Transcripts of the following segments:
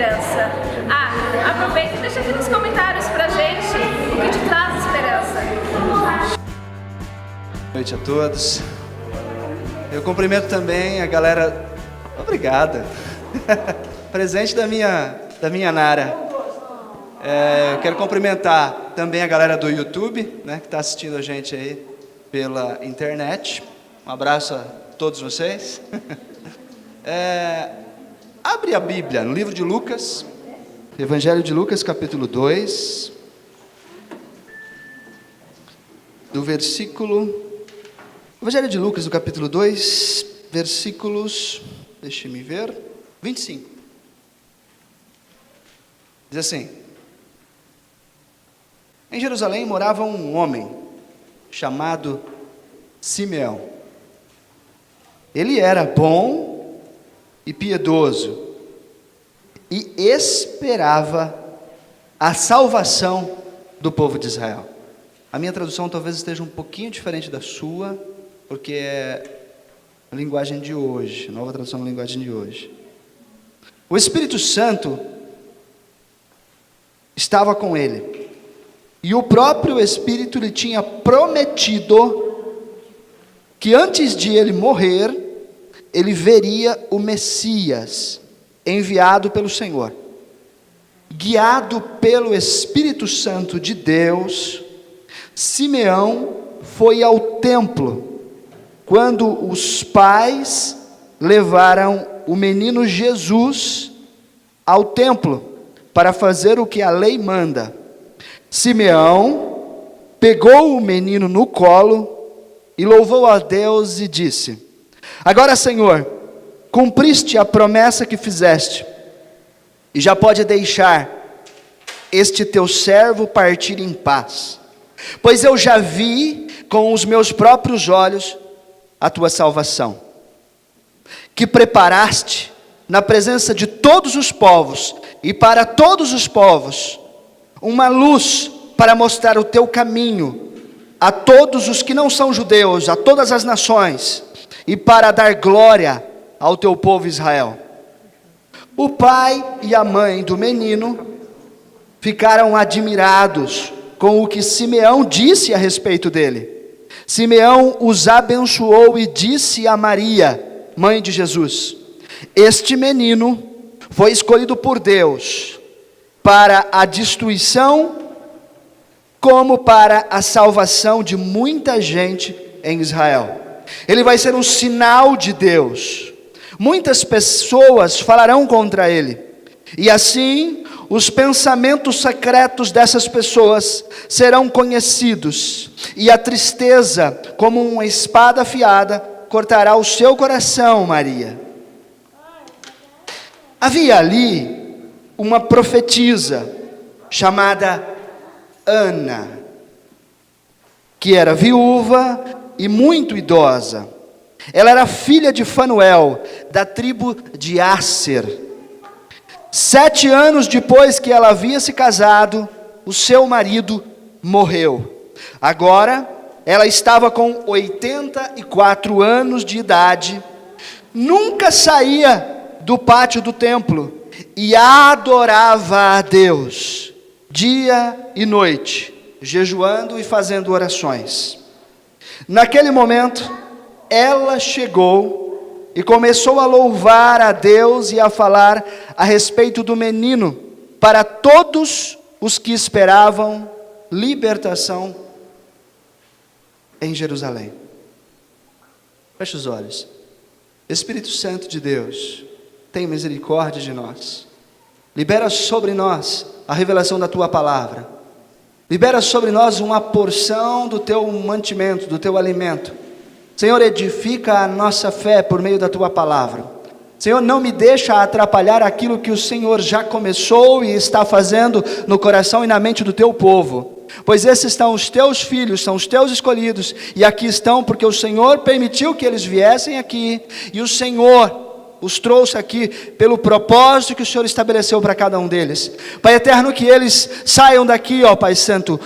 esperança? Aproveita e deixa aqui nos comentários pra gente o que te traz esperança. Boa noite a todos. Eu cumprimento também a galera. Obrigada. Presente da minha Nara. Eu quero cumprimentar também a galera do YouTube, né, que está assistindo a gente aí pela internet. Um abraço a todos vocês. Abre a Bíblia no livro de Lucas, Evangelho de Lucas, capítulo 2, do versículo... Evangelho de Lucas, no capítulo 2, versículos... Deixe-me ver... 25. Diz assim: em Jerusalém morava um homem chamado Simeão. Ele era bom e piedoso e esperava a salvação do povo de Israel. A minha tradução talvez esteja um pouquinho diferente da sua, porque é a linguagem de hoje, nova tradução da linguagem de hoje. O Espírito Santo estava com ele, e o próprio Espírito lhe tinha prometido que antes de ele morrer, ele veria o Messias, enviado pelo Senhor. Guiado pelo Espírito Santo de Deus, Simeão foi ao templo, quando os pais levaram o menino Jesus ao templo, para fazer o que a lei manda. Simeão pegou o menino no colo e louvou a Deus e disse: agora, Senhor, cumpriste a promessa que fizeste, e já pode deixar este teu servo partir em paz, pois eu já vi com os meus próprios olhos a tua salvação, que preparaste na presença de todos os povos, e para todos os povos, uma luz para mostrar o teu caminho a todos os que não são judeus, a todas as nações, e para dar glória ao teu povo Israel. O pai e a mãe do menino ficaram admirados com o que Simeão disse a respeito dele. Simeão os abençoou e disse a Maria, mãe de Jesus: este menino foi escolhido por Deus para a destruição, como para a salvação de muita gente em Israel. Ele vai ser um sinal de Deus. Muitas pessoas falarão contra ele, e assim os pensamentos secretos dessas pessoas serão conhecidos, e a tristeza, como uma espada afiada, cortará o seu coração, Maria. Havia ali uma profetisa chamada Ana, que era viúva e muito idosa. Ela era filha de Fanuel, da tribo de Asser. 7 anos depois que ela havia se casado, o seu marido morreu. Agora, ela estava com 84 anos de idade, nunca saía do pátio do templo e adorava a Deus, dia e noite, jejuando e fazendo orações. Naquele momento, ela chegou e começou a louvar a Deus e a falar a respeito do menino para todos os que esperavam libertação em Jerusalém. Feche os olhos. Espírito Santo de Deus, tem misericórdia de nós. Libera sobre nós a revelação da tua palavra. Libera sobre nós uma porção do teu mantimento, do teu alimento. Senhor, edifica a nossa fé por meio da tua palavra. Senhor, não me deixa atrapalhar aquilo que o Senhor já começou e está fazendo no coração e na mente do teu povo. Pois esses são os teus filhos, são os teus escolhidos, e aqui estão porque o Senhor permitiu que eles viessem aqui, e o Senhor os trouxe aqui pelo propósito que o Senhor estabeleceu para cada um deles. Pai eterno, que eles saiam daqui, ó Pai Santo,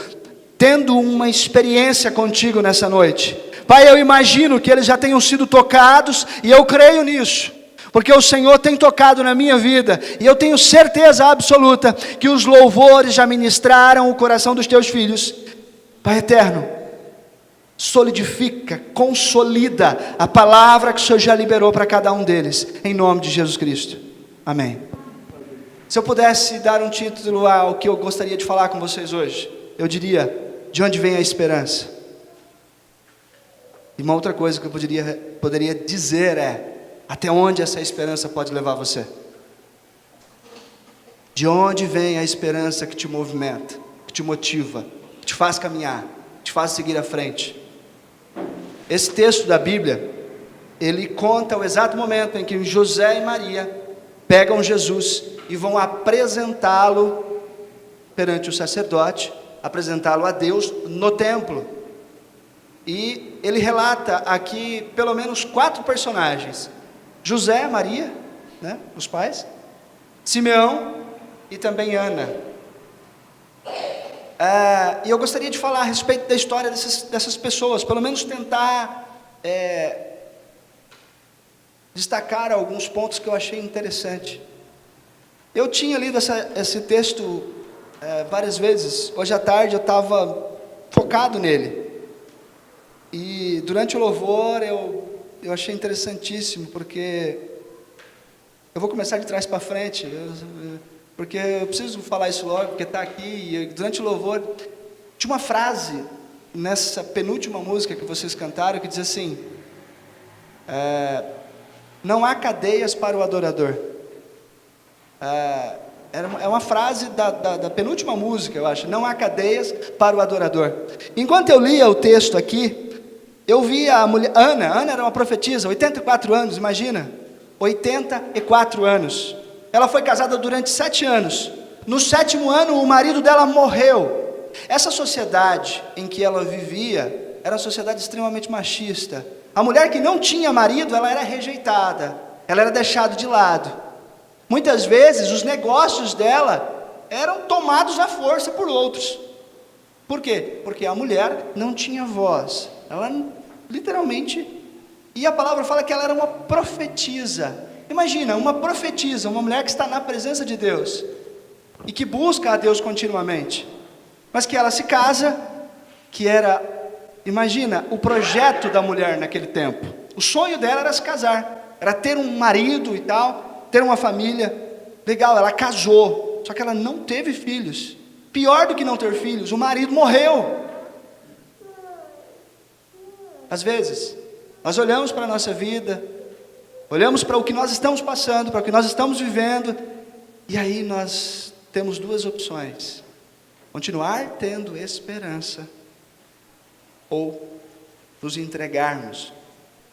tendo uma experiência contigo nessa noite. Pai, eu imagino que eles já tenham sido tocados, e eu creio nisso, porque o Senhor tem tocado na minha vida, e eu tenho certeza absoluta que os louvores já ministraram o coração dos teus filhos. Pai eterno, solidifica, consolida a palavra que o Senhor já liberou para cada um deles, em nome de Jesus Cristo, amém. Se eu pudesse dar um título ao que eu gostaria de falar com vocês hoje, eu diria: de onde vem a esperança? E uma outra coisa que eu poderia dizer é: até onde essa esperança pode levar você? De onde vem a esperança que te movimenta, que te motiva, que te faz caminhar, que te faz seguir à frente? Esse texto da Bíblia, ele conta o exato momento em que José e Maria pegam Jesus e vão apresentá-lo perante o sacerdote, apresentá-lo a Deus no templo. E ele relata aqui pelo menos 4 personagens: José, Maria, né, os pais, Simeão e também Ana. E eu gostaria de falar a respeito da história dessas pessoas, pelo menos tentar destacar alguns pontos que eu achei interessante. Eu tinha lido esse texto várias vezes. Hoje à tarde eu estava focado nele, e durante o louvor eu achei interessantíssimo, porque eu vou começar de trás para frente, porque eu preciso falar isso logo, porque está aqui. E durante o louvor tinha uma frase nessa penúltima música que vocês cantaram, que diz assim: não há cadeias para o adorador. É uma frase da penúltima música, eu acho: não há cadeias para o adorador. Enquanto eu lia o texto aqui, eu vi a mulher, Ana era uma profetisa, 84 anos, imagina, 84 anos. Ela foi casada durante 7 anos. No 7º ano, o marido dela morreu. Essa sociedade em que ela vivia era uma sociedade extremamente machista. A mulher que não tinha marido, ela era rejeitada, ela era deixada de lado. Muitas vezes, os negócios dela eram tomados à força por outros. Por quê? Porque a mulher não tinha voz. Ela literalmente... E a palavra fala que ela era uma profetisa. Imagina, uma profetisa, uma mulher que está na presença de Deus e que busca a Deus continuamente, mas que ela se casa, que era, imagina, o projeto da mulher naquele tempo. O sonho dela era se casar, era ter um marido e tal, ter uma família. Legal, ela casou, só que ela não teve filhos. Pior do que não ter filhos, o marido morreu. Às vezes, nós olhamos para a nossa vida, olhamos para o que nós estamos passando, para o que nós estamos vivendo, e aí nós temos 2 opções: continuar tendo esperança, ou nos entregarmos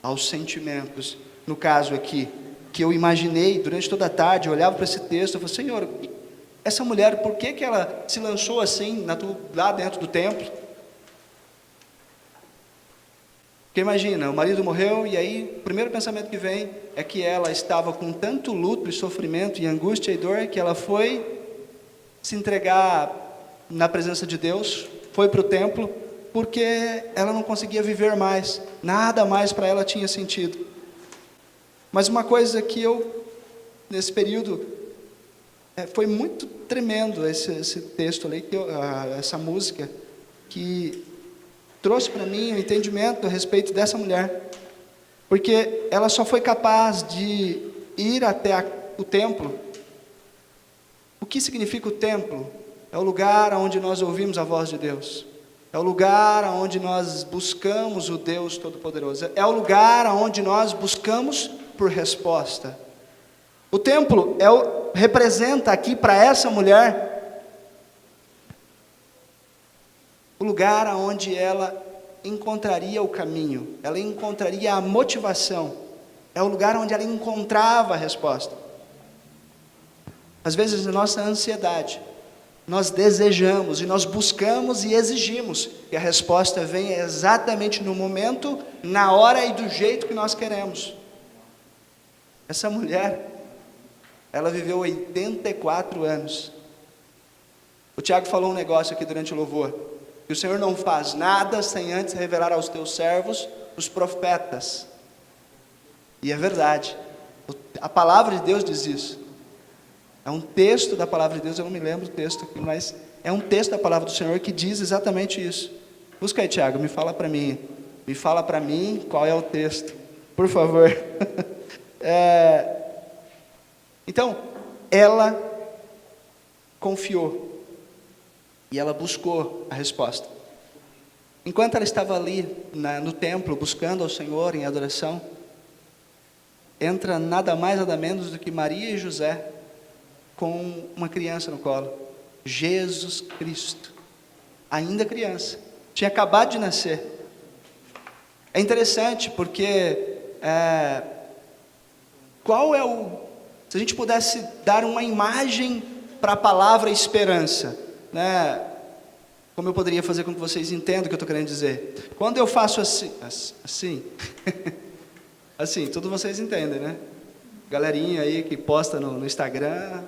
aos sentimentos. No caso aqui, que eu imaginei durante toda a tarde, eu olhava para esse texto, eu falei: Senhor, essa mulher, por que ela se lançou assim, lá dentro do templo? Porque imagina, o marido morreu, e aí o primeiro pensamento que vem é que ela estava com tanto luto e sofrimento e angústia e dor, que ela foi se entregar na presença de Deus, foi para o templo, porque ela não conseguia viver mais, nada mais para ela tinha sentido. Mas uma coisa que eu, nesse período, foi muito tremendo esse texto ali, essa música, que trouxe para mim o entendimento a respeito dessa mulher, porque ela só foi capaz de ir até o templo. O que significa o templo? É o lugar onde nós ouvimos a voz de Deus, é o lugar onde nós buscamos o Deus Todo-Poderoso, é o lugar onde nós buscamos por resposta. O templo representa aqui para essa mulher o lugar onde ela encontraria o caminho, ela encontraria a motivação, é o lugar onde ela encontrava a resposta. Às vezes, na nossa ansiedade, nós desejamos e nós buscamos e exigimos que a resposta venha exatamente no momento, na hora e do jeito que nós queremos. Essa mulher, ela viveu 84 anos. O Tiago falou um negócio aqui durante o louvor, que o Senhor não faz nada sem antes revelar aos teus servos, os profetas. E é verdade. A palavra de Deus diz isso. É um texto da palavra de Deus, eu não me lembro o texto aqui, mas é um texto da palavra do Senhor que diz exatamente isso. Busca aí, Tiago, me fala para mim. Me fala para mim qual é o texto, por favor. Então, ela confiou. E ela buscou a resposta. Enquanto ela estava ali no templo, buscando ao Senhor em adoração, entra nada mais, nada menos do que Maria e José, com uma criança no colo. Jesus Cristo, ainda criança, tinha acabado de nascer. É interessante porque, se a gente pudesse dar uma imagem para a palavra esperança, né? Como eu poderia fazer com que vocês entendam o que eu estou querendo dizer? Quando eu faço assim, assim, todos vocês entendem, né? Galerinha aí que posta no Instagram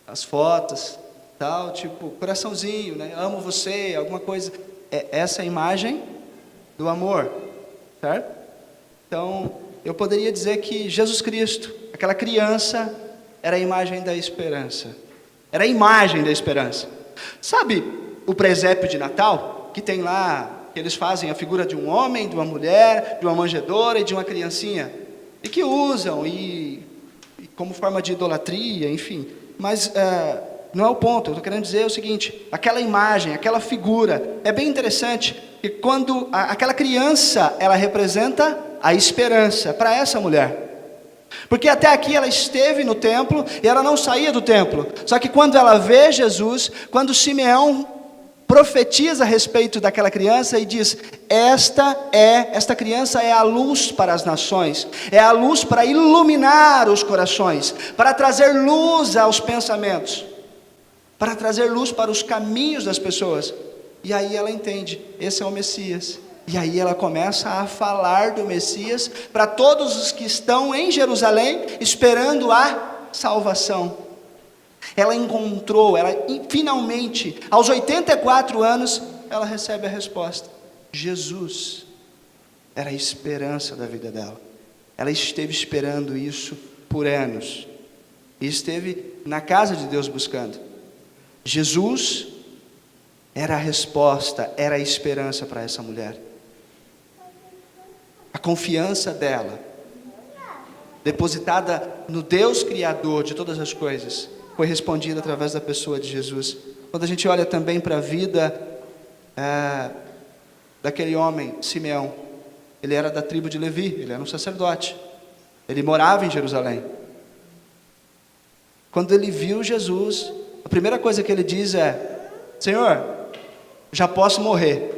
as fotos, tal, tipo, coraçãozinho, né? Amo você, alguma coisa. Essa é a imagem do amor, certo? Então, eu poderia dizer que Jesus Cristo, aquela criança, era a imagem da esperança. Era a imagem da esperança. Sabe o presépio de Natal? Que tem lá, que eles fazem a figura de um homem, de uma mulher, de uma manjedoura e de uma criancinha. E que usam, e como forma de idolatria, enfim. Mas não é o ponto, eu estou querendo dizer o seguinte: aquela imagem, aquela figura, é bem interessante, que quando aquela criança, ela representa a esperança para essa mulher. Porque até aqui ela esteve no templo e ela não saía do templo. Só que quando ela vê Jesus, quando Simeão profetiza a respeito daquela criança e diz: esta criança é a luz para as nações, é a luz para iluminar os corações, para trazer luz aos pensamentos, para trazer luz para os caminhos das pessoas. E aí ela entende, esse é o Messias. E aí ela começa a falar do Messias para todos os que estão em Jerusalém esperando a salvação. Ela encontrou, finalmente, aos 84 anos, ela recebe a resposta. Jesus era a esperança da vida dela. Ela esteve esperando isso por anos. E esteve na casa de Deus buscando. Jesus era a resposta, era a esperança para essa mulher. A confiança dela, depositada no Deus Criador de todas as coisas, foi respondida através da pessoa de Jesus. Quando a gente olha também para a vida daquele homem, Simeão, ele era da tribo de Levi, ele era um sacerdote, ele morava em Jerusalém. Quando ele viu Jesus, a primeira coisa que ele diz é: Senhor, já posso morrer.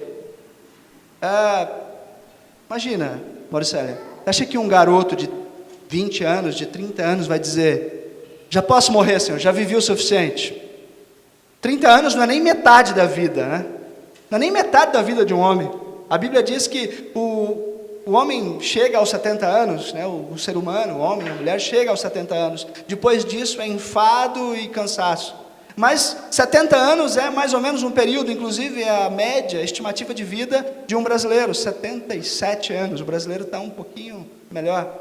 Imagina, Mauricélia, acha que um garoto de 20 anos, de 30 anos vai dizer: já posso morrer, Senhor, já vivi o suficiente? 30 anos não é nem metade da vida, né? Não é nem metade da vida de um homem. A Bíblia diz que o homem chega aos 70 anos, né? O ser humano, o homem, a mulher, chega aos 70 anos. Depois disso é enfado e cansaço. Mas 70 anos é mais ou menos um período, inclusive é a média, a estimativa de vida de um brasileiro, 77 anos. O brasileiro está um pouquinho melhor.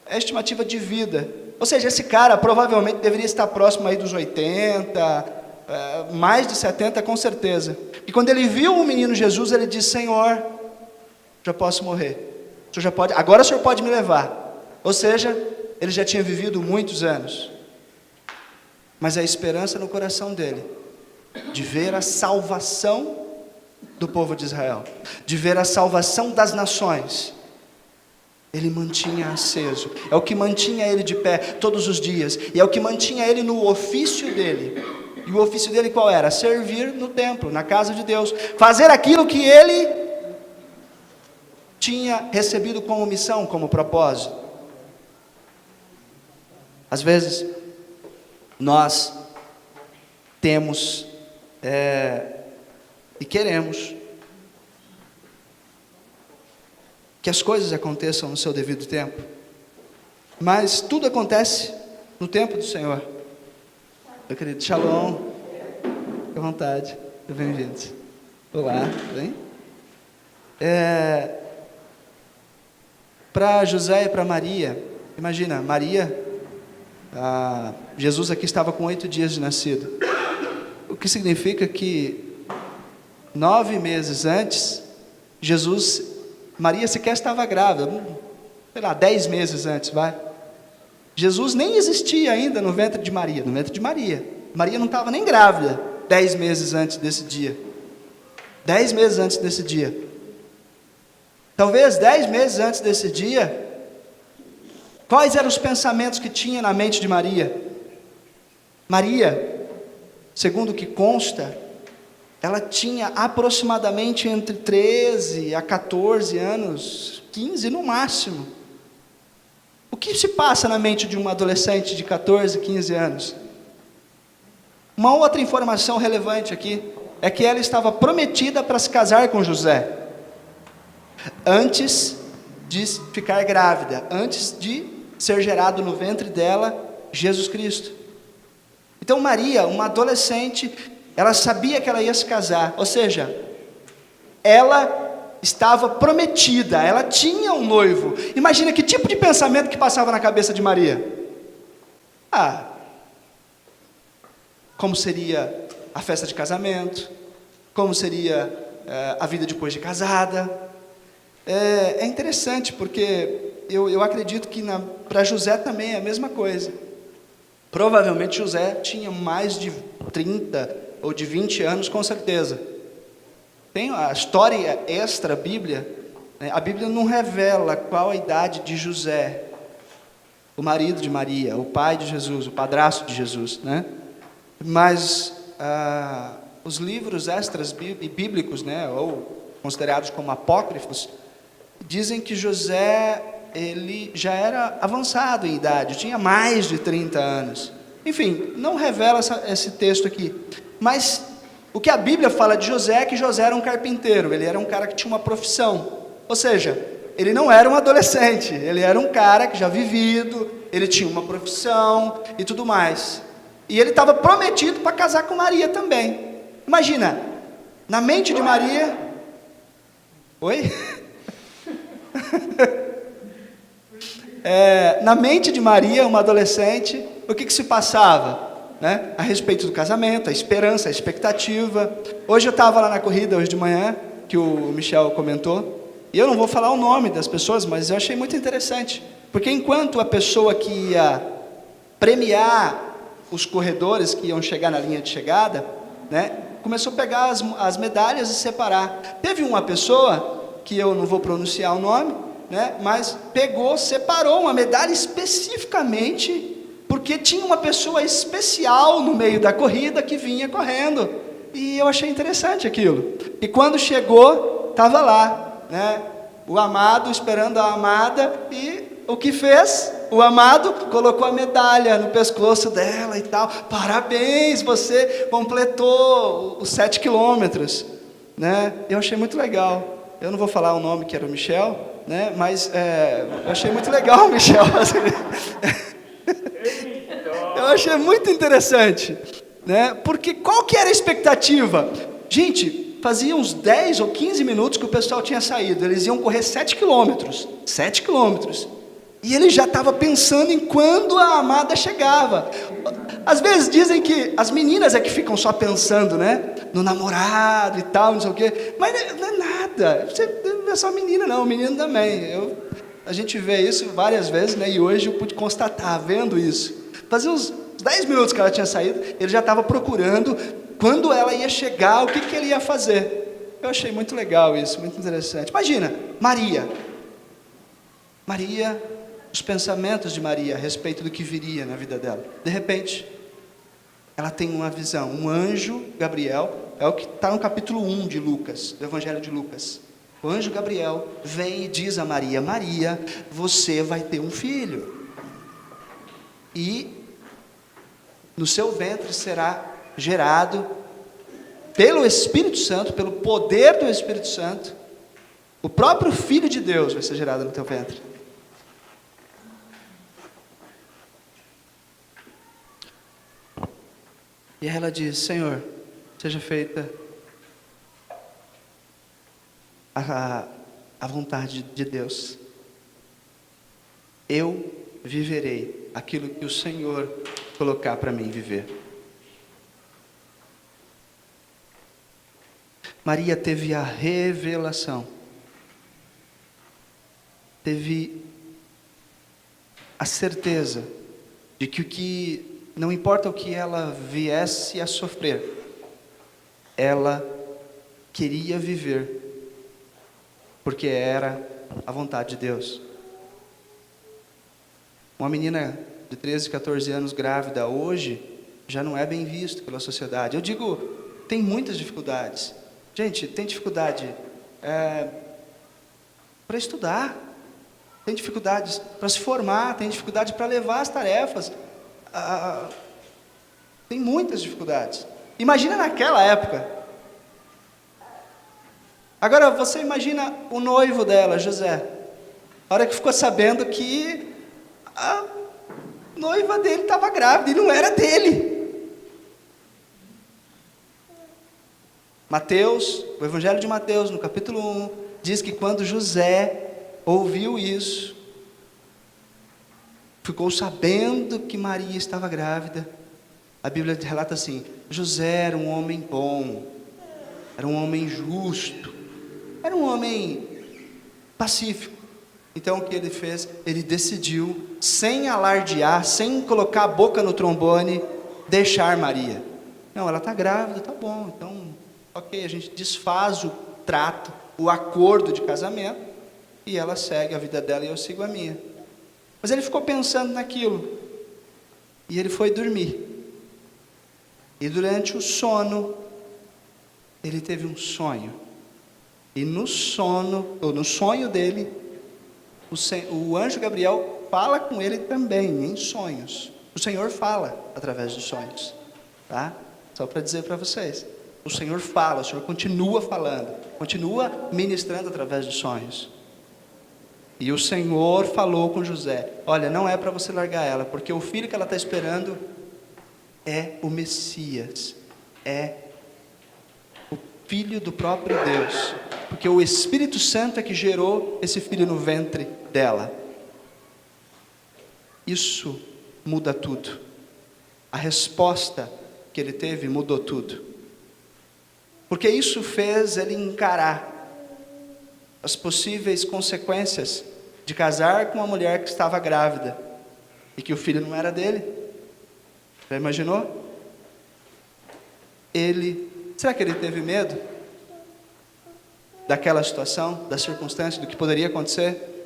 É a estimativa de vida. Ou seja, esse cara provavelmente deveria estar próximo aí dos 80, mais de 70 com certeza. E quando ele viu o menino Jesus, ele disse: Senhor, já posso morrer. O senhor já pode, agora o senhor pode me levar. Ou seja, ele já tinha vivido muitos anos. Mas a esperança no coração dele, de ver a salvação do povo de Israel, de ver a salvação das nações, ele mantinha aceso. É o que mantinha ele de pé todos os dias. E é o que mantinha ele no ofício dele. E o ofício dele qual era? Servir no templo, na casa de Deus. Fazer aquilo que ele tinha recebido como missão, como propósito. Às vezes nós temos e queremos que as coisas aconteçam no seu devido tempo, mas tudo acontece no tempo do Senhor. Meu querido, shalom, fique à vontade, bem-vindos. Olá, tudo bem? Para José e para Maria, Imagina, Maria, Jesus aqui estava com 8 dias de nascido, o que significa que 9 meses antes, Maria sequer estava grávida, sei lá, 10 meses antes, vai. Jesus nem existia ainda no ventre de Maria, Maria não estava nem grávida 10 meses antes desse dia. 10 meses antes desse dia. Talvez 10 meses antes desse dia, quais eram os pensamentos que tinha na mente de Maria? Maria, segundo o que consta, ela tinha aproximadamente entre 13 a 14 anos, 15 no máximo. O que se passa na mente de uma adolescente de 14, 15 anos? Uma outra informação relevante aqui é que ela estava prometida para se casar com José, antes de ficar grávida, antes de ser gerado no ventre dela Jesus Cristo. Então Maria, uma adolescente, ela sabia que ela ia se casar, ou seja, ela estava prometida, ela tinha um noivo. Imagina que tipo de pensamento que passava na cabeça de Maria. Como seria a festa de casamento, como seria a vida depois de casada. É interessante porque eu acredito que para José também é a mesma coisa. Provavelmente José tinha mais de 30 ou de 20 anos, com certeza. Tem a história extra Bíblia, né? A Bíblia não revela qual a idade de José, o marido de Maria, o pai de Jesus, o padrasto de Jesus, né? Mas os livros extras bíblicos, né, ou considerados como apócrifos, dizem que José, ele já era avançado em idade, tinha mais de 30 anos. Enfim, não revela esse texto aqui. Mas o que a Bíblia fala de José é que José era um carpinteiro, ele era um cara que tinha uma profissão. Ou seja, ele não era um adolescente, ele era um cara que já vivido, ele tinha uma profissão e tudo mais. E ele estava prometido para casar com Maria também. Imagina, na mente de Maria... Oi? Na mente de Maria, uma adolescente, o que se passava, né? A respeito do casamento, a esperança, a expectativa. Hoje eu estava lá na corrida, hoje de manhã, que o Michel comentou, e eu não vou falar o nome das pessoas, mas eu achei muito interessante, porque enquanto a pessoa que ia premiar os corredores que iam chegar na linha de chegada, né, começou a pegar as medalhas e separar. Teve uma pessoa, que eu não vou pronunciar o nome, né, mas separou uma medalha especificamente, porque tinha uma pessoa especial no meio da corrida que vinha correndo, e eu achei interessante aquilo. E quando chegou, estava lá, né, o amado esperando a amada, e o que fez? O amado colocou a medalha no pescoço dela e tal. Parabéns, você completou os 7 quilômetros, né? Eu achei muito legal. Eu não vou falar o nome, que era o Michel, né? Mas eu achei muito legal o Michel. Eu achei muito interessante, né? Porque qual que era a expectativa? Gente, fazia uns 10 ou 15 minutos que o pessoal tinha saído. Eles iam correr 7 quilômetros. 7 quilômetros. E ele já estava pensando em quando a amada chegava. Às vezes dizem que as meninas é que ficam só pensando, né, no namorado e tal, não sei o quê. Mas não é nada. Não é só menina não, o menino também. A gente vê isso várias vezes, né, e hoje eu pude constatar, vendo isso. Fazia uns 10 minutos que ela tinha saído, ele já estava procurando quando ela ia chegar, o que ele ia fazer. Eu achei muito legal isso, muito interessante. Imagina, Maria, os pensamentos de Maria a respeito do que viria na vida dela. De repente, ela tem uma visão, um anjo Gabriel, é o que está no capítulo 1 de Lucas, do Evangelho de Lucas. O anjo Gabriel vem e diz a Maria: Maria, você vai ter um filho, e no seu ventre será gerado, pelo Espírito Santo, pelo poder do Espírito Santo, o próprio Filho de Deus vai ser gerado no teu ventre. E ela diz: Senhor, seja feita a vontade de Deus. Eu viverei aquilo que o Senhor colocar para mim viver. Maria teve a revelação, teve a certeza de que não importa o que ela viesse a sofrer, ela queria viver, porque era a vontade de Deus. Uma menina de 13, 14 anos grávida hoje já não é bem visto pela sociedade. Eu digo, tem muitas dificuldades. Gente, tem dificuldade para estudar, tem dificuldades para se formar, tem dificuldade para levar as tarefas. Tem muitas dificuldades. Imagina naquela época. Agora você imagina o noivo dela, José, a hora que ficou sabendo que a noiva dele estava grávida e não era dele. Mateus, o Evangelho de Mateus, no capítulo 1, diz que quando José ouviu isso, ficou sabendo que Maria estava grávida, a Bíblia relata assim: José era um homem bom, era um homem justo, era um homem pacífico. Então o que ele fez? Ele decidiu, sem alardear, sem colocar a boca no trombone, deixar Maria. Não, ela está grávida, tá bom, então, ok, a gente desfaz o trato, o acordo de casamento, e ela segue a vida dela e eu sigo a minha. Mas ele ficou pensando naquilo, e ele foi dormir. E durante o sono, ele teve um sonho. E no sonho dele, o anjo Gabriel fala com ele também, em sonhos. O Senhor fala através dos sonhos, tá? Só para dizer para vocês. O Senhor fala, o Senhor continua falando, continua ministrando através dos sonhos. E o Senhor falou com José: olha, não é para você largar ela, porque o filho que ela está esperando é o Messias, é o Filho do próprio Deus, porque o Espírito Santo é que gerou esse filho no ventre dela. Isso muda tudo. A resposta que ele teve mudou tudo, porque isso fez ele encarar as possíveis consequências de casar com uma mulher que estava grávida e que o filho não era dele. Já imaginou? Será que ele teve medo daquela situação, da circunstância, do que poderia acontecer?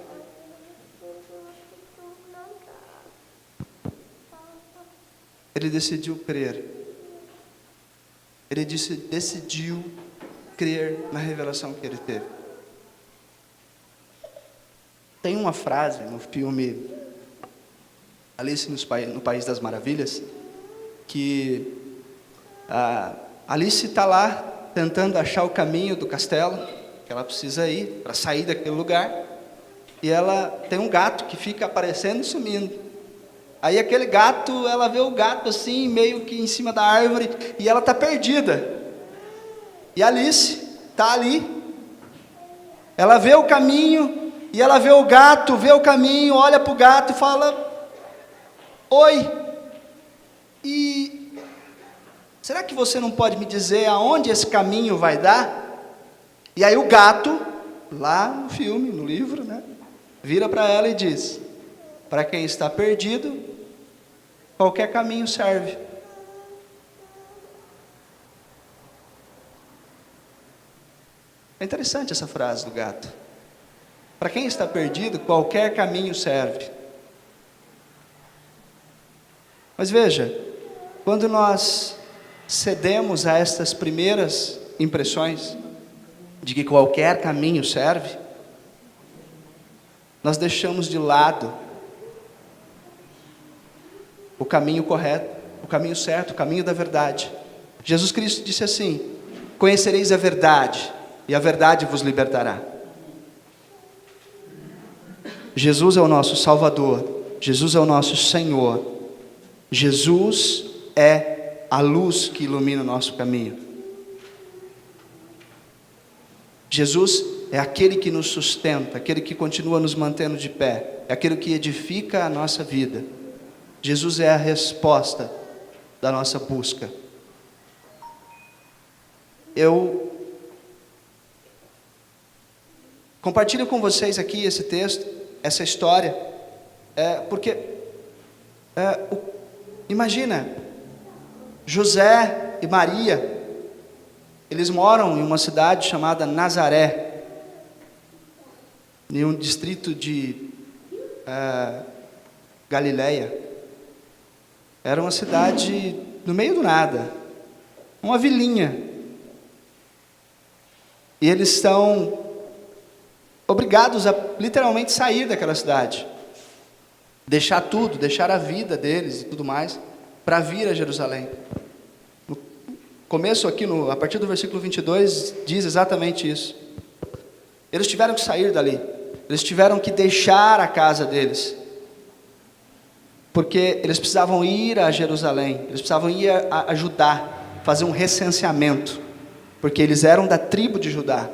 Ele decidiu crer. Ele decidiu crer na revelação que ele teve. Tem uma frase no filme Alice no País das Maravilhas, que Alice está lá tentando achar o caminho do castelo que ela precisa ir para sair daquele lugar, e ela tem um gato que fica aparecendo e sumindo. Aí aquele gato, ela vê o gato assim, meio que em cima da árvore, e ela está perdida. E Alice está ali, ela vê o caminho, e ela vê o gato, vê o caminho, olha para o gato e fala: oi, e será que você não pode me dizer aonde esse caminho vai dar? E aí o gato, lá no filme, no livro, né, vira para ela e diz: para quem está perdido, qualquer caminho serve. É interessante essa frase do gato. Para quem está perdido, qualquer caminho serve. Mas veja, quando nós cedemos a estas primeiras impressões de que qualquer caminho serve, nós deixamos de lado o caminho correto, o caminho certo, o caminho da verdade. Jesus Cristo disse assim: conhecereis a verdade, e a verdade vos libertará. Jesus é o nosso Salvador, Jesus é o nosso Senhor, Jesus é a luz que ilumina o nosso caminho. Jesus é aquele que nos sustenta, aquele que continua nos mantendo de pé, é aquele que edifica a nossa vida. Jesus é a resposta da nossa busca. Eu compartilho com vocês aqui esse texto, essa história, porque imagina, José e Maria, eles moram em uma cidade chamada Nazaré, em um distrito de Galileia. Era uma cidade no meio do nada, uma vilinha. E eles estão obrigados a literalmente sair daquela cidade, deixar tudo, deixar a vida deles e tudo mais, para vir a Jerusalém. No começo aqui, a partir do versículo 22, diz exatamente isso. Eles tiveram que sair dali, eles tiveram que deixar a casa deles, porque eles precisavam ir a Jerusalém, eles precisavam ir a Judá, fazer um recenseamento, porque eles eram da tribo de Judá.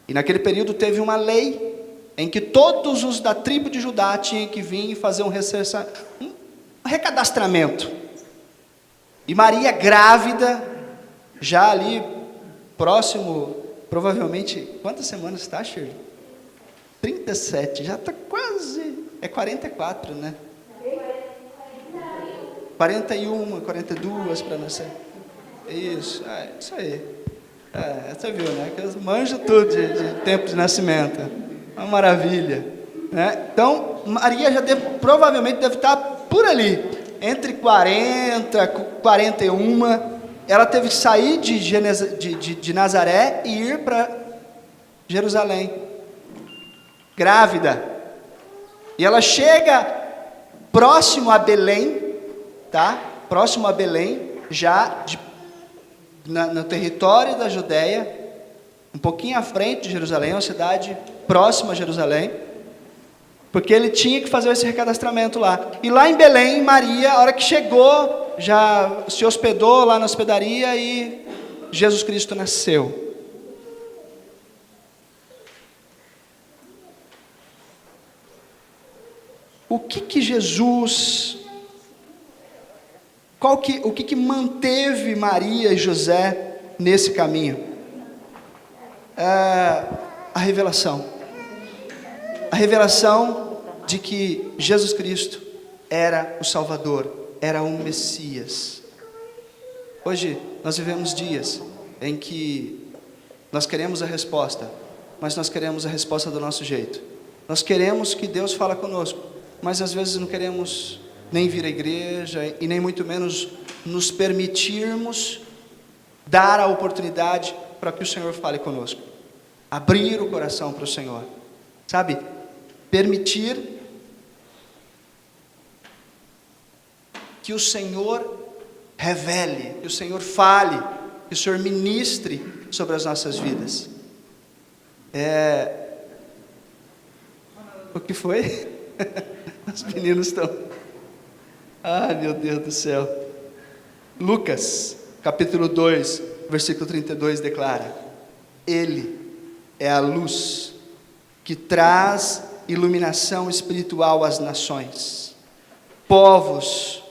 E naquele período teve uma lei em que todos os da tribo de Judá tinham que vir e fazer um recadastramento. E Maria grávida, já ali próximo, provavelmente, quantas semanas está, Shirley? 37, já está quase, 44, né? 41, 42 para nascer. Isso, isso aí. Você viu, né? Que eles manjam tudo de tempo de nascimento. Uma maravilha, né? Então, Maria já provavelmente deve estar por ali, entre 40 e 41. Ela teve que sair de Nazaré e ir para Jerusalém, grávida. E ela chega próximo a Belém, tá? Próximo a Belém, já no território da Judéia, um pouquinho à frente de Jerusalém, uma cidade próxima a Jerusalém, porque ele tinha que fazer esse recadastramento lá. E lá em Belém, Maria, a hora que chegou, já se hospedou lá na hospedaria e Jesus Cristo nasceu. O que Jesus, o que manteve Maria e José nesse caminho? A revelação de que Jesus Cristo era o Salvador, era o Messias. Hoje nós vivemos dias em que nós queremos a resposta, mas nós queremos a resposta do nosso jeito. Nós queremos que Deus fale conosco, mas às vezes não queremos nem vir à igreja e nem muito menos nos permitirmos dar a oportunidade para que o Senhor fale conosco. Abrir o coração para o Senhor, sabe? Permitir que o Senhor revele, que o Senhor fale, que o Senhor ministre sobre as nossas vidas. O que foi? Os meninos estão... Ai, meu Deus do céu. Lucas, capítulo 2, versículo 32 declara: Ele é a luz que traz iluminação espiritual às nações, povos,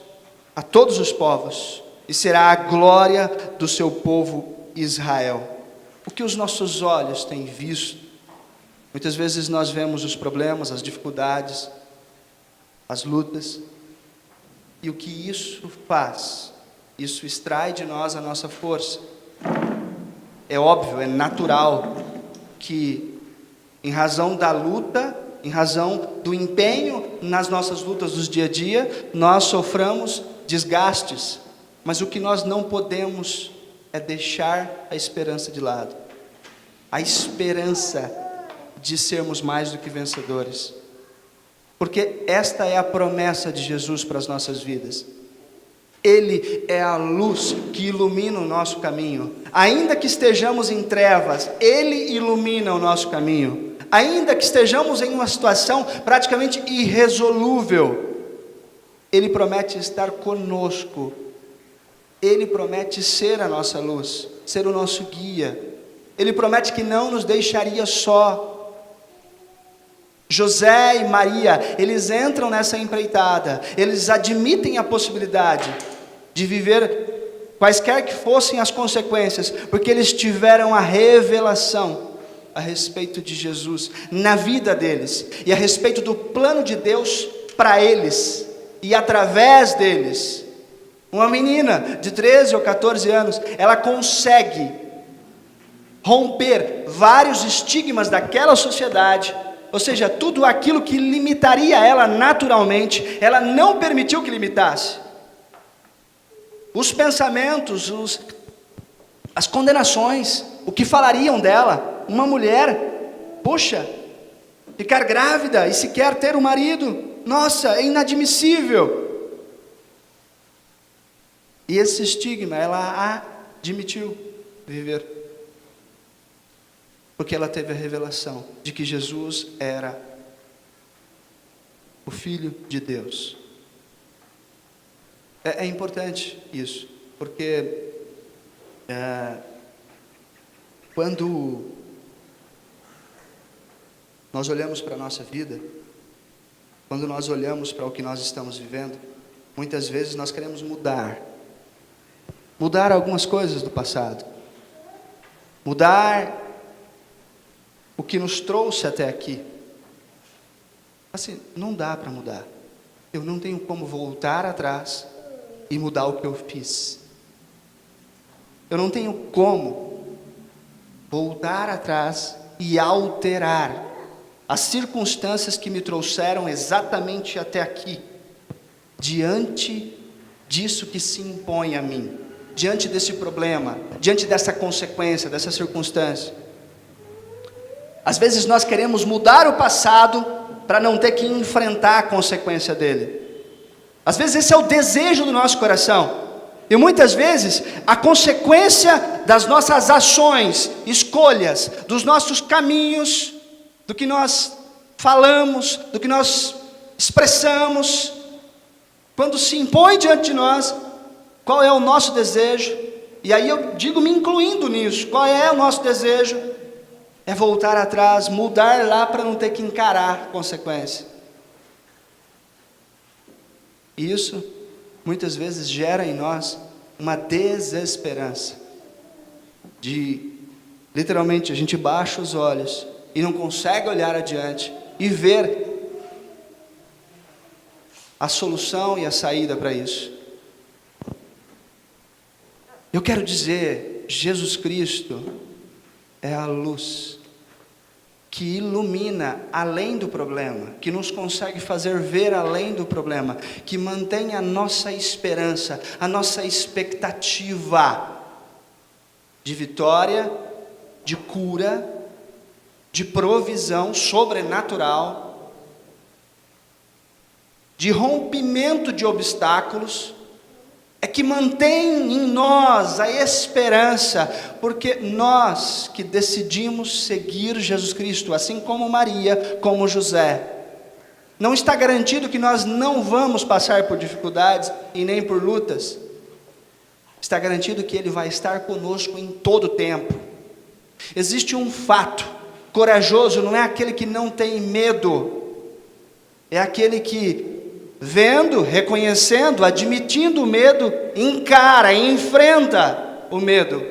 a todos os povos, e será a glória do seu povo Israel. O que os nossos olhos têm visto? Muitas vezes nós vemos os problemas, as dificuldades, as lutas, e o que isso faz? Isso extrai de nós a nossa força. É óbvio, é natural que, em razão da luta, em razão do empenho nas nossas lutas do dia a dia, nós soframos desgastes, mas o que nós não podemos é deixar a esperança de lado, a esperança de sermos mais do que vencedores, porque esta é a promessa de Jesus para as nossas vidas. Ele é a luz que ilumina o nosso caminho. Ainda que estejamos em trevas, Ele ilumina o nosso caminho. Ainda que estejamos em uma situação praticamente irresolúvel, Ele promete estar conosco. Ele promete ser a nossa luz, ser o nosso guia. Ele promete que não nos deixaria só. José e Maria, eles entram nessa empreitada, eles admitem a possibilidade de viver quaisquer que fossem as consequências, porque eles tiveram a revelação a respeito de Jesus na vida deles, e a respeito do plano de Deus para eles, e através deles. Uma menina de 13 ou 14 anos, ela consegue romper vários estigmas daquela sociedade. Ou seja, tudo aquilo que limitaria ela naturalmente, ela não permitiu que limitasse. Os pensamentos, as condenações, o que falariam dela. Uma mulher, poxa, ficar grávida e sequer ter um marido, nossa, é inadmissível. E esse estigma, ela admitiu viver. Porque ela teve a revelação de que Jesus era o Filho de Deus. É importante isso, porque quando nós olhamos para a nossa vida, quando nós olhamos para o que nós estamos vivendo, muitas vezes nós queremos mudar algumas coisas do passado, mudar o que nos trouxe até aqui. Assim, não dá para mudar. Eu não tenho como voltar atrás e mudar o que eu fiz. Eu não tenho como voltar atrás e alterar as circunstâncias que me trouxeram exatamente até aqui, diante disso que se impõe a mim, diante desse problema, diante dessa consequência, dessa circunstância. Às vezes nós queremos mudar o passado para não ter que enfrentar a consequência dele. Às vezes esse é o desejo do nosso coração. E muitas vezes a consequência das nossas ações, escolhas, dos nossos caminhos, do que nós falamos, do que nós expressamos, quando se impõe diante de nós, qual é o nosso desejo? E aí eu digo me incluindo nisso, qual é o nosso desejo? É voltar atrás, mudar lá para não ter que encarar a consequência. E isso, muitas vezes, gera em nós uma desesperança. Literalmente, a gente baixa os olhos e não consegue olhar adiante e ver a solução e a saída para isso. Eu quero dizer, Jesus Cristo é a luz que ilumina além do problema, que nos consegue fazer ver além do problema, que mantém a nossa esperança, a nossa expectativa de vitória, de cura, de provisão sobrenatural, de rompimento de obstáculos. É que mantém em nós a esperança, porque nós que decidimos seguir Jesus Cristo, assim como Maria, como José, não está garantido que nós não vamos passar por dificuldades e nem por lutas. Está garantido que Ele vai estar conosco em todo o tempo. Existe um fato: corajoso não é aquele que não tem medo, é aquele que, vendo, reconhecendo, admitindo o medo, encara, enfrenta o medo.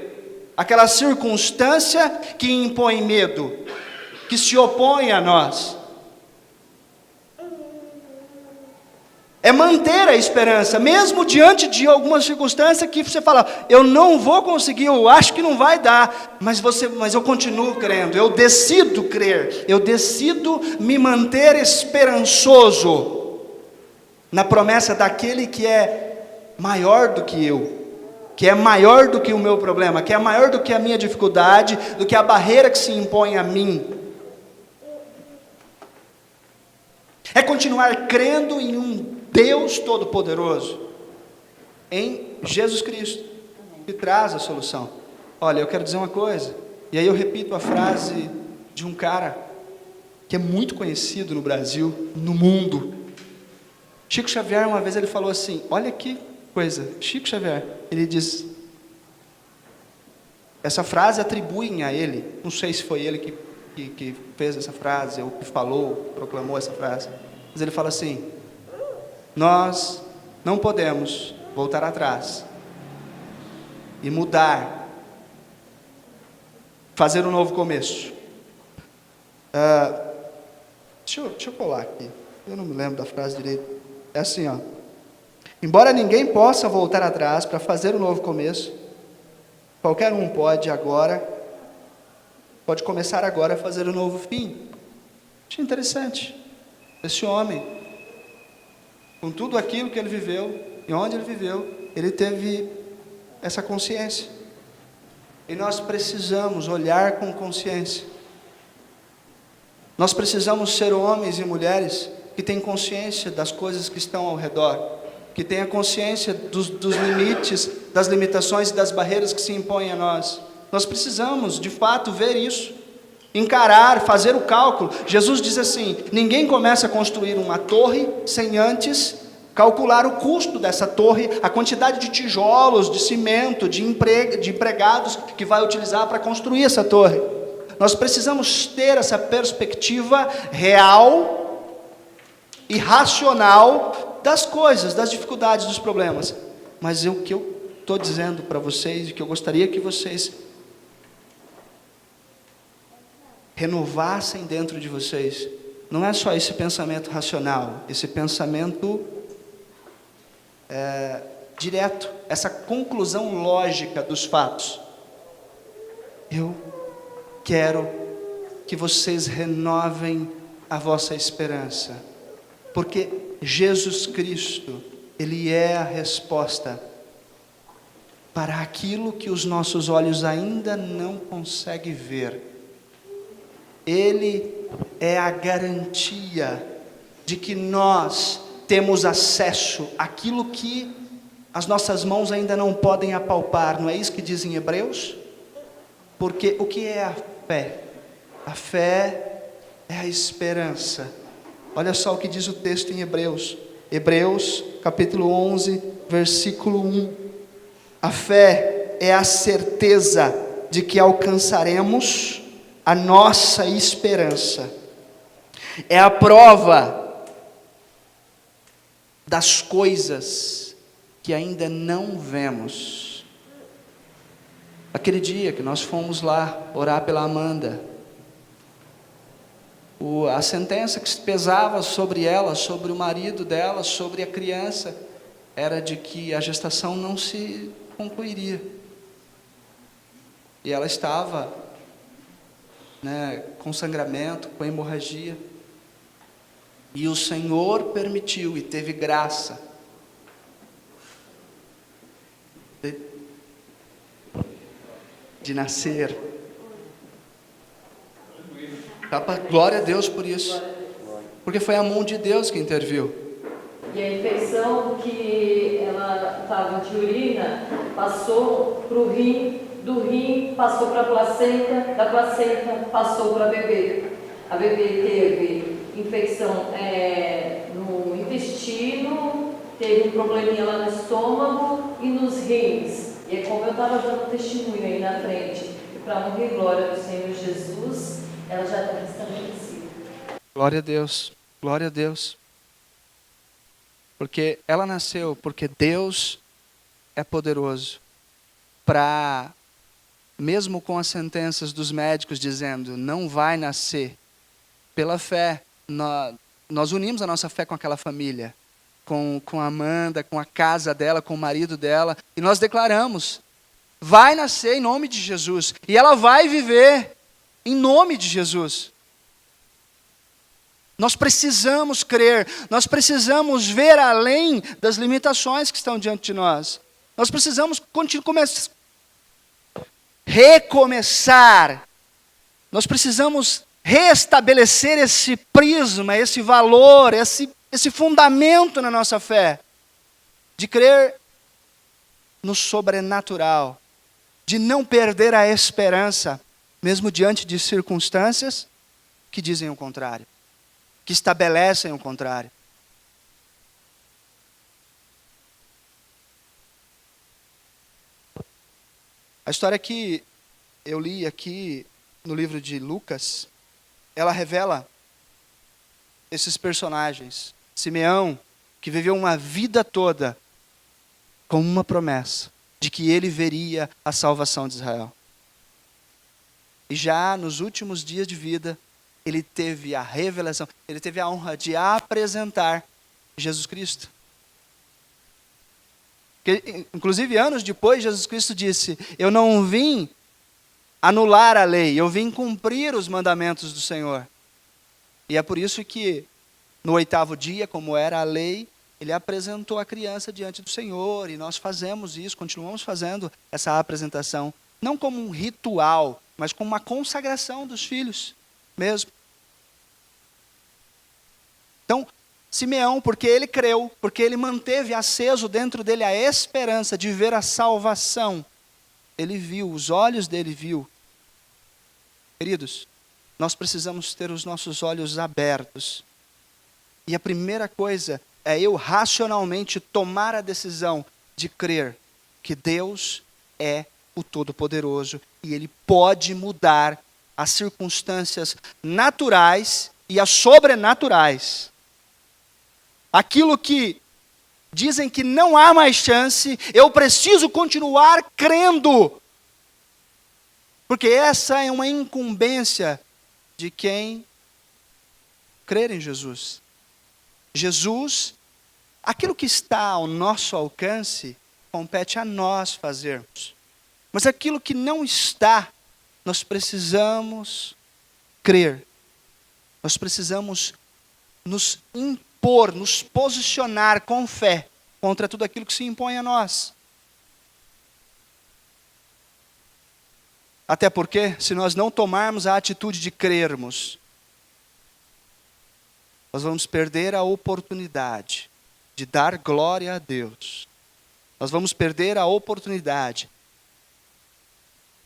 Aquela circunstância que impõe medo, que se opõe a nós. É manter a esperança, mesmo diante de alguma circunstância que você fala, eu não vou conseguir, eu acho que não vai dar, mas eu continuo crendo, eu decido crer, eu decido me manter esperançoso na promessa daquele que é maior do que eu, que é maior do que o meu problema, que é maior do que a minha dificuldade, do que a barreira que se impõe a mim. É continuar crendo em um Deus Todo-Poderoso, em Jesus Cristo, que traz a solução. Olha, eu quero dizer uma coisa, e aí eu repito a frase de um cara que é muito conhecido no Brasil, no mundo. Chico Xavier, uma vez ele falou assim, olha que coisa, Chico Xavier, ele diz, essa frase atribuem a ele, não sei se foi ele que fez essa frase, ou que falou, proclamou essa frase, mas ele fala assim: nós não podemos voltar atrás e mudar, fazer um novo começo. Deixa eu colar aqui, eu não me lembro da frase direito. É assim, ó: embora ninguém possa voltar atrás para fazer um novo começo, qualquer um pode começar agora a fazer um novo fim. Achei interessante. Esse homem, com tudo aquilo que ele viveu, e onde ele viveu, ele teve essa consciência. E nós precisamos olhar com consciência. Nós precisamos ser homens e mulheres que têm consciência das coisas que estão ao redor, que tenha consciência dos limites, das limitações e das barreiras que se impõem a nós. Nós precisamos, de fato, ver isso, encarar, fazer o cálculo. Jesus diz assim: ninguém começa a construir uma torre sem antes calcular o custo dessa torre, a quantidade de tijolos, de cimento, de empregados que vai utilizar para construir essa torre. Nós precisamos ter essa perspectiva real e racional das coisas, das dificuldades, dos problemas. Mas o que eu estou dizendo para vocês, e que eu gostaria que vocês renovassem dentro de vocês, não é só esse pensamento racional, esse pensamento direto, essa conclusão lógica dos fatos. Eu quero que vocês renovem a vossa esperança, porque Jesus Cristo, Ele é a resposta para aquilo que os nossos olhos ainda não conseguem ver. Ele é a garantia de que nós temos acesso àquilo que as nossas mãos ainda não podem apalpar. Não é isso que diz em Hebreus? Porque o que é a fé? A fé é a esperança. Olha só o que diz o texto em Hebreus. Hebreus, capítulo 11, versículo 1. A fé é a certeza de que alcançaremos a nossa esperança. É a prova das coisas que ainda não vemos. Aquele dia que nós fomos lá orar pela Amanda, a sentença que pesava sobre ela, sobre o marido dela, sobre a criança, era de que a gestação não se concluiria. E ela estava, com sangramento, com hemorragia. E o Senhor permitiu e teve graça de nascer. Glória a Deus por isso. Porque foi a mão de Deus que interviu. E a infecção que ela estava de urina passou para o rim, do rim passou para a placenta, da placenta passou para a bebê. A bebê teve infecção no intestino, teve um probleminha lá no estômago e nos rins. E é como eu estava dando testemunho aí na frente. E para honra e glória do Senhor Jesus, ela já está restabelecida. Glória a Deus, glória a Deus. Porque ela nasceu, porque Deus é poderoso para, mesmo com as sentenças dos médicos dizendo não vai nascer, pela fé, nós unimos a nossa fé com aquela família, com a Amanda, com a casa dela, com o marido dela, e nós declaramos, vai nascer em nome de Jesus, e ela vai viver em nome de Jesus. Nós precisamos crer, nós precisamos ver além das limitações que estão diante de nós. Nós precisamos recomeçar, nós precisamos restabelecer esse prisma, esse valor, esse fundamento na nossa fé, de crer no sobrenatural, de não perder a esperança, mesmo diante de circunstâncias que dizem o contrário, que estabelecem o contrário. A história que eu li aqui no livro de Lucas, ela revela esses personagens. Simeão, que viveu uma vida toda com uma promessa de que ele veria a salvação de Israel. E já nos últimos dias de vida, ele teve a revelação, ele teve a honra de apresentar Jesus Cristo. Que, inclusive, anos depois, Jesus Cristo disse: eu não vim anular a lei, eu vim cumprir os mandamentos do Senhor. E é por isso que, no 8º dia, como era a lei, ele apresentou a criança diante do Senhor, e nós fazemos isso, continuamos fazendo essa apresentação, não como um ritual, mas como uma consagração dos filhos mesmo. Então, Simeão, porque ele creu, porque ele manteve aceso dentro dele a esperança de ver a salvação, ele viu, os olhos dele viu. Queridos, nós precisamos ter os nossos olhos abertos. E a primeira coisa é eu racionalmente tomar a decisão de crer que Deus é o Todo-Poderoso e Ele pode mudar as circunstâncias naturais e as sobrenaturais. Aquilo que dizem que não há mais chance, eu preciso continuar crendo. Porque essa é uma incumbência de quem crer em Jesus. Jesus, aquilo que está ao nosso alcance, compete a nós fazermos. Mas aquilo que não está, nós precisamos crer. Nós precisamos nos impor, nos posicionar com fé contra tudo aquilo que se impõe a nós. Até porque, se nós não tomarmos a atitude de crermos, nós vamos perder a oportunidade de dar glória a Deus. Nós vamos perder a oportunidade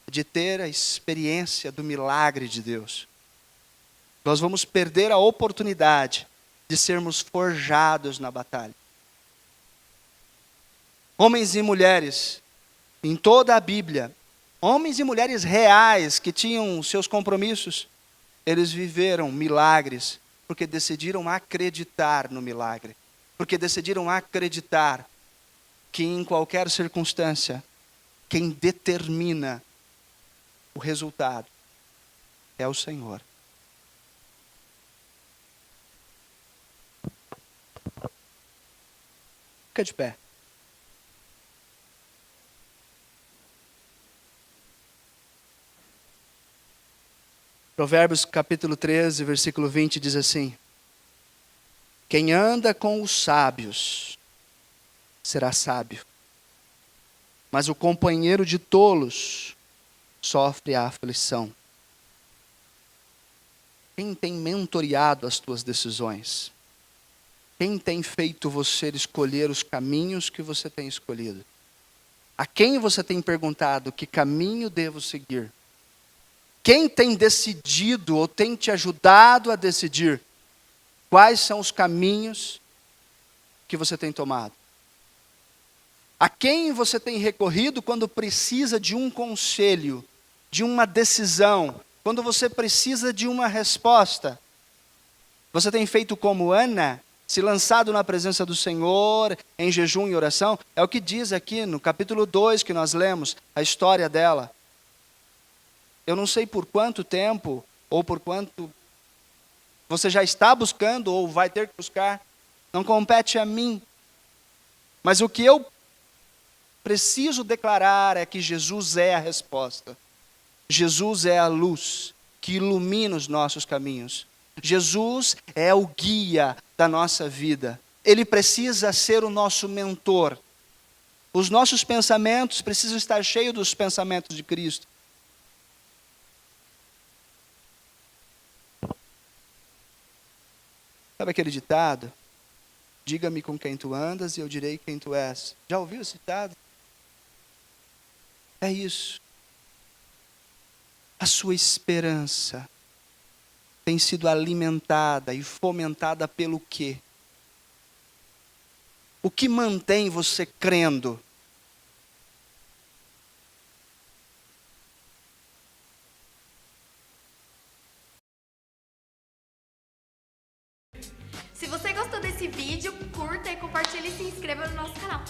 de ter a experiência do milagre de Deus. Nós vamos perder a oportunidade de sermos forjados na batalha. Homens e mulheres, em toda a Bíblia, homens e mulheres reais que tinham seus compromissos, eles viveram milagres porque decidiram acreditar no milagre. Porque decidiram acreditar que em qualquer circunstância, quem determina o resultado é o Senhor. Fica de pé. Provérbios capítulo 13, versículo 20 diz assim: quem anda com os sábios será sábio, mas o companheiro de tolos sofre a aflição. Quem tem mentoreado as tuas decisões? Quem tem feito você escolher os caminhos que você tem escolhido? A quem você tem perguntado que caminho devo seguir? Quem tem decidido ou tem te ajudado a decidir quais são os caminhos que você tem tomado? A quem você tem recorrido quando precisa de um conselho, de uma decisão, quando você precisa de uma resposta? Você tem feito como Ana, se lançado na presença do Senhor em jejum e oração? É o que diz aqui no capítulo 2 que nós lemos, a história dela. Eu não sei por quanto tempo, ou por quanto você já está buscando, ou vai ter que buscar. Não compete a mim. Mas o que eu preciso declarar é que Jesus é a resposta. Jesus é a luz que ilumina os nossos caminhos. Jesus é o guia da nossa vida. Ele precisa ser o nosso mentor. Os nossos pensamentos precisam estar cheios dos pensamentos de Cristo. Sabe aquele ditado? Diga-me com quem tu andas e eu direi quem tu és. Já ouviu esse ditado? É isso. A sua esperança tem sido alimentada e fomentada pelo quê? O que mantém você crendo? esse vídeo, curta e compartilhe e se inscreva no nosso canal.